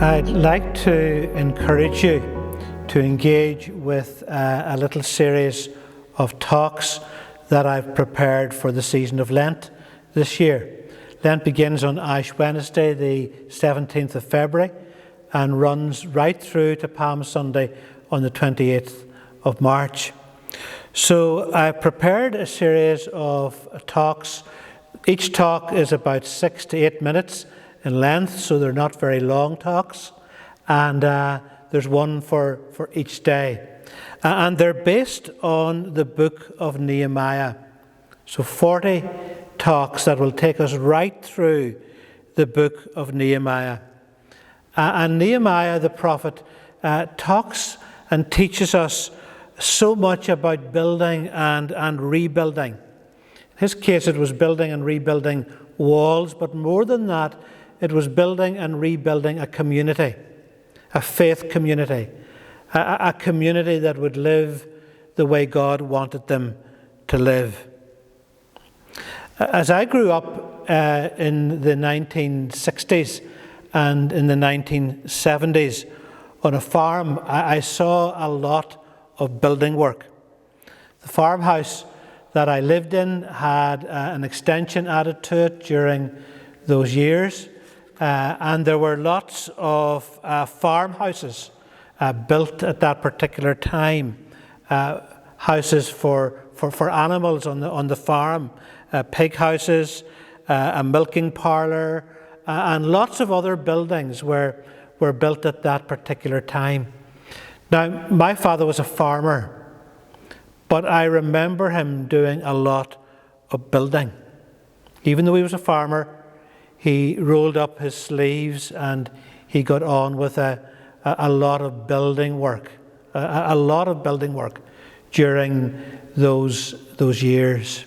I'd like to encourage you to engage with a little series of talks that I've prepared for the season of Lent this year. Lent begins on Ash Wednesday, the 17th of February, and runs right through to Palm Sunday on the 28th of March. So I've prepared a series of talks. Each talk is about 6 to 8 minutes in length, so they're not very long talks. And there's one for each day. And they're based on the book of Nehemiah. So 40 talks that will take us right through the book of Nehemiah. And Nehemiah the prophet talks and teaches us so much about building and rebuilding. In his case, it was building and rebuilding walls, but more than that, it was building and rebuilding a community, a faith community, a community that would live the way God wanted them to live. As I grew up in the 1960s and in the 1970s on a farm, I saw a lot of building work. The farmhouse that I lived in had an extension added to it during those years. And there were lots of farmhouses built at that particular time. Houses for animals on the farm, pig houses, a milking parlour, and lots of other buildings were built at that particular time. Now, my father was a farmer, but I remember him doing a lot of building. Even though he was a farmer, he rolled up his sleeves and he got on with a lot of building work, a lot of building work during those years.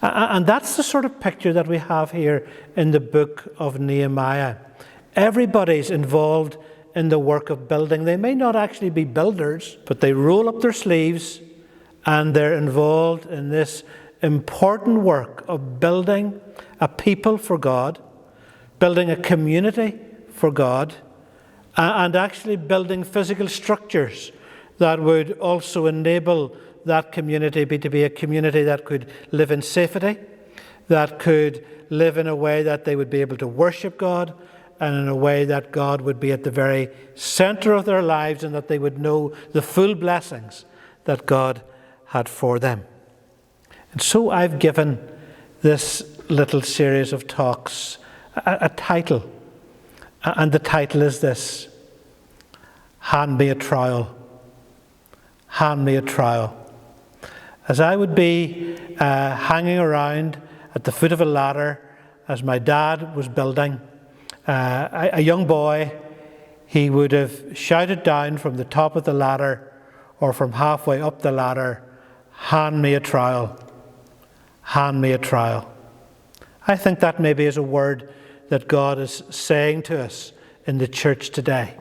And that's the sort of picture that we have here in the book of Nehemiah. Everybody's involved in the work of building. They may not actually be builders, but they roll up their sleeves and they're involved in this important work of building a people for God, building a community for God, and actually building physical structures that would also enable that community to be a community that could live in safety, that could live in a way that they would be able to worship God, and in a way that God would be at the very center of their lives and that they would know the full blessings that God had for them. And so I've given this little series of talks a title, and the title is this: Hand me a trowel. Hand me a trowel. As I would be hanging around at the foot of a ladder as my dad was building, a young boy, he would have shouted down from the top of the ladder or from halfway up the ladder, "Hand me a trowel. Hand me a trowel." I think that maybe is a word that God is saying to us in the church today.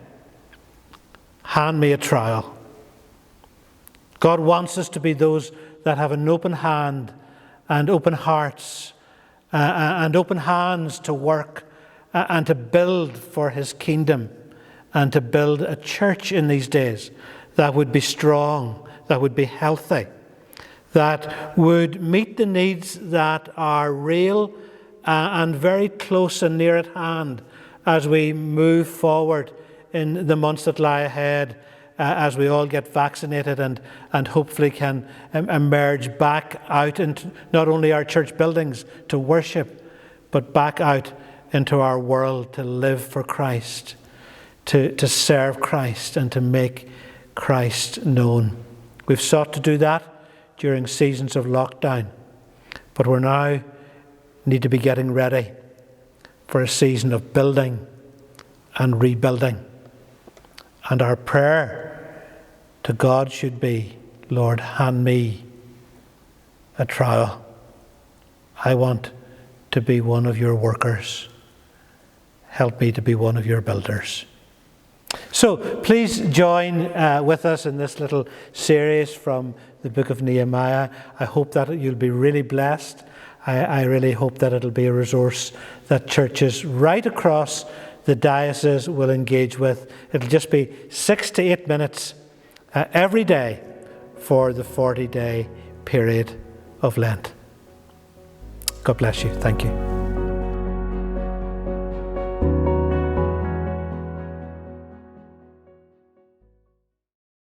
Hand me a trowel. God wants us to be those that have an open hand and open hearts and open hands to work and to build for his kingdom and to build a church in these days that would be strong, that would be healthy, that would meet the needs that are real and very close and near at hand as we move forward in the months that lie ahead, as we all get vaccinated and hopefully can emerge back out into not only our church buildings to worship, but back out into our world to live for Christ, to serve Christ and to make Christ known. We've sought to do that during seasons of lockdown, but we're now need to be getting ready for a season of building and rebuilding. And our prayer to God should be, Lord, hand me a trowel. I want to be one of your workers. Help me to be one of your builders. So please join with us in this little series from the book of Nehemiah. I hope that you'll be really blessed. I really hope that it'll be a resource that churches right across the diocese will engage with. It'll just be 6 to 8 minutes every day for the 40-day period of Lent. God bless you. Thank you.